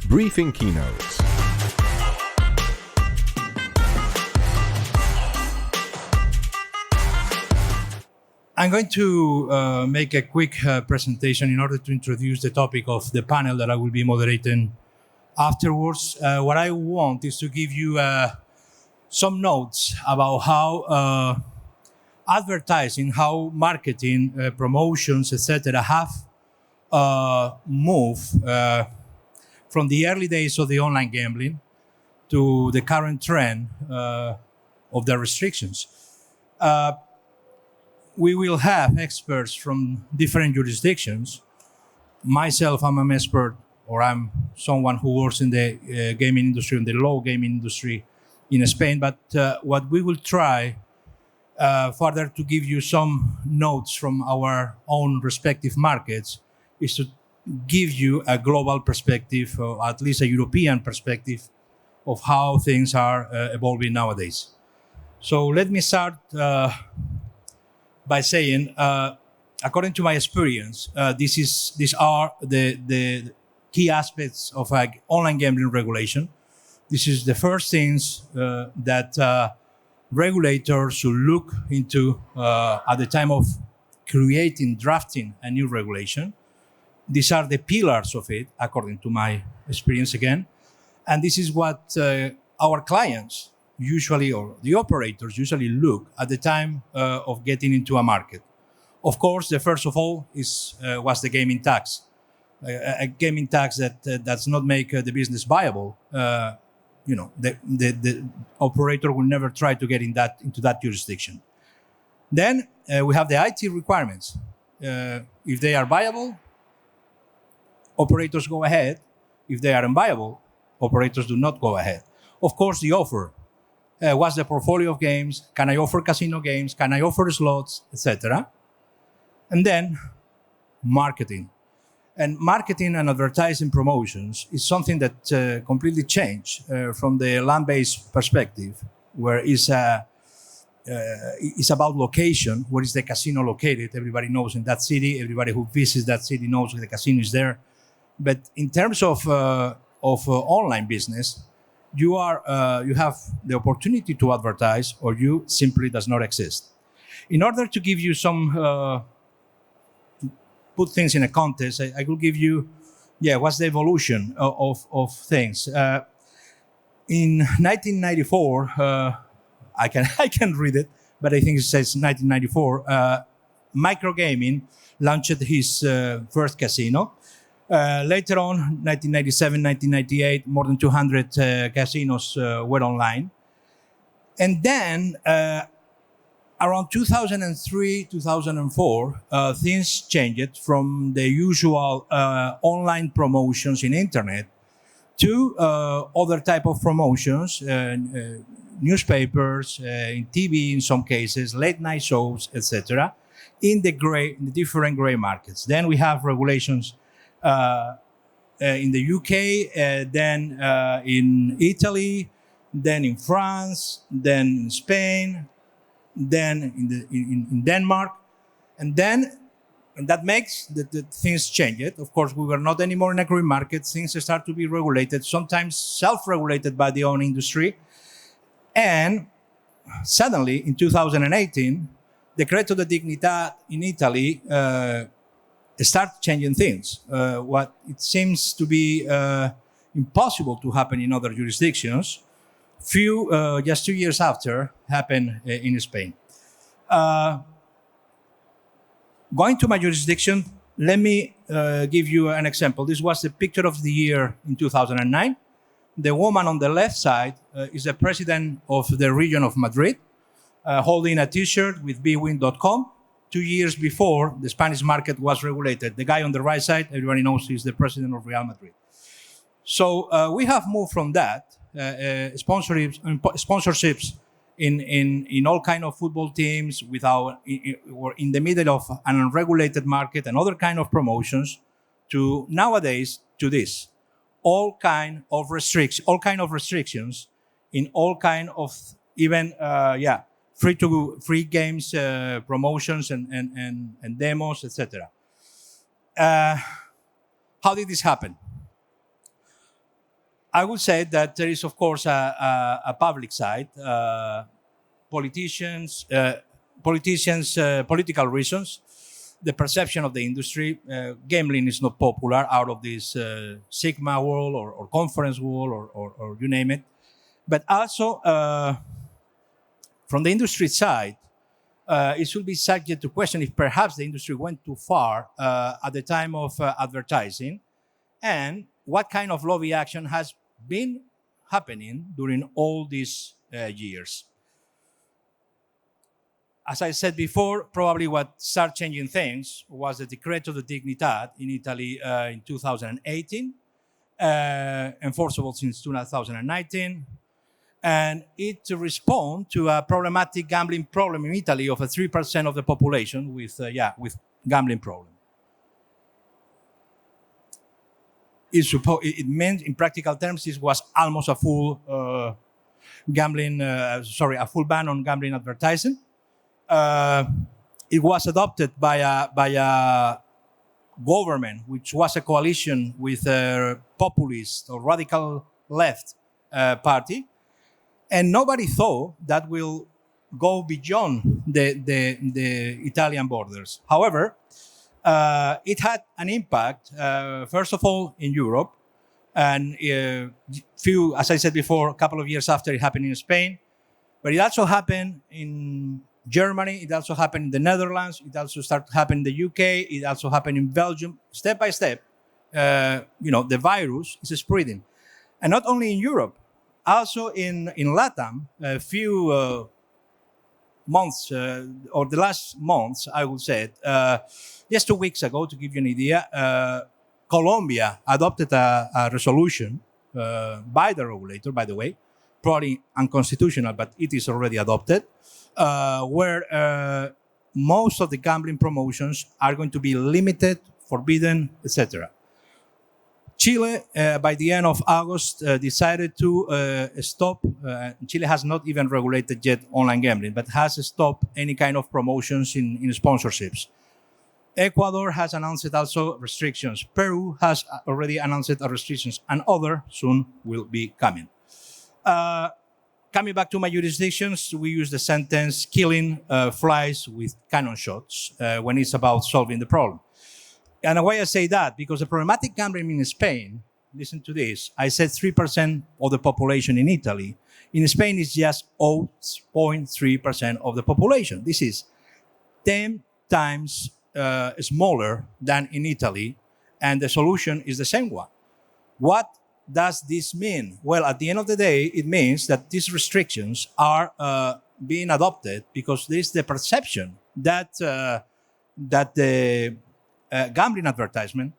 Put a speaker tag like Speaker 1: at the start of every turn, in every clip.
Speaker 1: Briefing keynotes.
Speaker 2: I'm going to make a quick presentation in order to introduce the topic of the panel that I will be moderating afterwards. What I want is to give you some notes about how advertising, how marketing, promotions, etc., have moved from the early days of the online gambling to the current trend of the restrictions. We will have experts from different jurisdictions. Myself, I'm an expert, or I'm someone who works in the gaming industry, in the law gaming industry in Spain. But what we will try further to give you some notes from our own respective markets is to give you a global perspective, or at least a European perspective, of how things are evolving nowadays. So let me start by saying, according to my experience, these are the key aspects of online gambling regulation. This is the first things that regulators should look into at the time of drafting a new regulation. These are the pillars of it, according to my experience again. And this is what our clients usually, or the operators usually look at the time of getting into a market. Of course, the first of all was the gaming tax. A gaming tax that does not make the business viable. The operator will never try to get into that jurisdiction. Then we have the IT requirements. If they are viable, operators go ahead. If they are unviable, operators do not go ahead. Of course, the offer. What's the portfolio of games? Can I offer casino games? Can I offer slots, etc.? And then marketing. And marketing and advertising promotions is something that completely changed from the land-based perspective, where it's about location. Where is the casino located? Everybody knows in that city. Everybody who visits that city knows the casino is there. But in terms of online business, you have the opportunity to advertise, or you simply does not exist. In order to give you some, put things in a context, I will give you, what's the evolution of things. In 1994, I can read it, but I think it says 1994, Microgaming launched his first casino. Later on, 1997, 1998, more than 200 casinos were online. And then, around 2003, 2004, things changed from the usual online promotions in internet to other type of promotions, newspapers, in TV in some cases, late night shows, etc., in the different gray markets. Then we have regulations in the UK, then in Italy, then in France, then in Spain, then in Denmark, and that makes the things change. Of course, we were not anymore in a gray market. Things start to be regulated, sometimes self-regulated by the own industry. And suddenly, in 2018, Decreto di Dignità in Italy start changing things. What it seems to be impossible to happen in other jurisdictions, just 2 years after, happened in Spain. Going to my jurisdiction, let me give you an example. This was the picture of the year in 2009. The woman on the left side is the president of the region of Madrid, holding a T-shirt with bwin.com. 2 years before the Spanish market was regulated. The guy on the right side, everybody knows he's the president of Real Madrid. So we have moved from that, sponsorships in all kind of football teams or in the middle of an unregulated market and other kind of promotions, to nowadays to this. All kind of restrictions in all kind of even free games, promotions and demos, etc. How did this happen? I would say that there is, of course, a public side, political reasons, the perception of the industry. Gambling is not popular out of this SiGMA world or conference world or you name it. But also, from the industry side, it should be subject to question if perhaps the industry went too far at the time of advertising, and what kind of lobby action has been happening during all these years. As I said before, probably what started changing things was the Decreto di Dignità in Italy in 2018, enforceable since 2019, and it responds to a problematic gambling problem in Italy of 3% of the population with gambling problem. It meant, in practical terms, this was almost a full a full ban on gambling advertising. It was adopted by a government which was a coalition with a populist or radical left party, and nobody thought that will go beyond the Italian borders. However, it had an impact, first of all, in Europe, and as I said before, a couple of years after it happened in Spain, but it also happened in Germany, it also happened in the Netherlands, it also started happening in the UK, it also happened in Belgium. Step by step, the virus is spreading. And not only in Europe, also in LATAM, a few months, or the last months, I would say, just 2 weeks ago, to give you an idea, Colombia adopted a resolution by the regulator, by the way, probably unconstitutional, but it is already adopted, where most of the gambling promotions are going to be limited, forbidden, etc. Chile, by the end of August, decided to stop. Chile has not even regulated yet online gambling, but has stopped any kind of promotions in sponsorships. Ecuador has announced also restrictions. Peru has already announced restrictions, and other soon will be coming. Coming back to my jurisdictions, we use the sentence killing flies with cannon shots when it's about solving the problem. And why I say that? Because the problematic gambling in Spain, listen to this, I said 3% of the population in Italy. In Spain, it's just 0.3% of the population. This is 10 times smaller than in Italy, and the solution is the same one. What does this mean? Well, at the end of the day, it means that these restrictions are being adopted because there is the perception that the gambling advertisement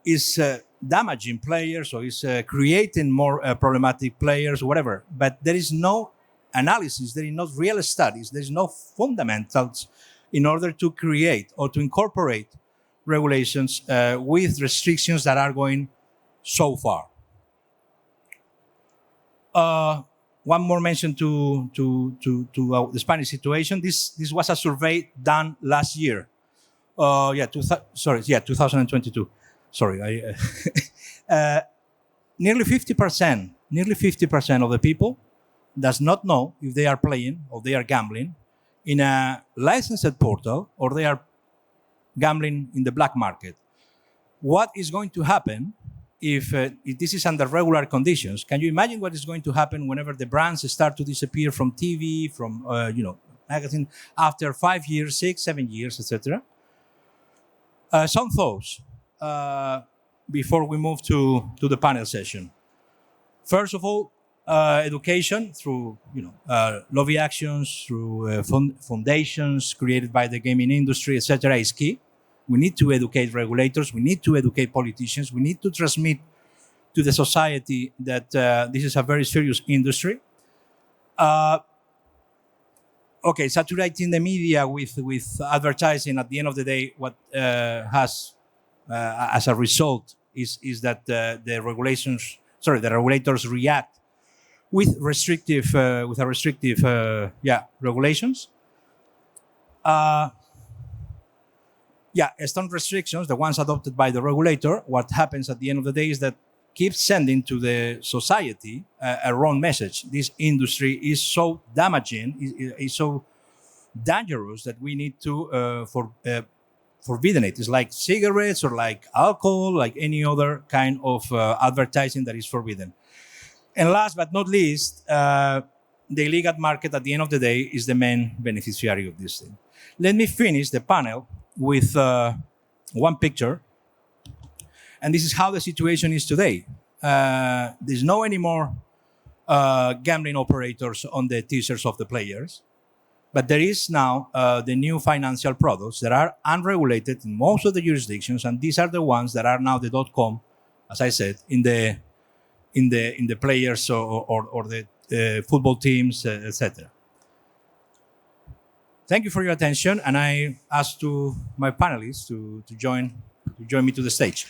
Speaker 2: is damaging players or is creating more problematic players, whatever. But there is no analysis, there is no real studies, there is no fundamentals in order to create or to incorporate regulations with restrictions that are going so far. One more mention to the Spanish situation. This was a survey done last year. 2022. Sorry, nearly 50% of the people does not know if they are playing or they are gambling in a licensed portal or they are gambling in the black market. What is going to happen if this is under regular conditions? Can you imagine what is going to happen whenever the brands start to disappear from TV, from magazine, after 5 years, 6, 7 years, etc.? Some thoughts before we move to the panel session. First of all, education through lobby actions, through foundations created by the gaming industry, etc., is key. We need to educate regulators. We need to educate politicians. We need to transmit to the society that this is a very serious industry. Saturating the media with advertising, at the end of the day, what has as a result is that the regulators react with restrictive regulations. Strong restrictions, the ones adopted by the regulator. What happens at the end of the day is that keeps sending to the society a wrong message. This industry is so damaging, is so dangerous that we need to forbidden it. It's like cigarettes or like alcohol, like any other kind of advertising that is forbidden. And last but not least, the illegal market at the end of the day is the main beneficiary of this thing. Let me finish the panel with one picture. And this is how the situation is today. There's no anymore gambling operators on the t-shirts of the players. But there is now the new financial products that are unregulated in most of the jurisdictions, and these are the ones that are now the .com, as I said, in the players or the football teams, etc. Thank you for your attention, and I ask to my panelists to join me to the stage.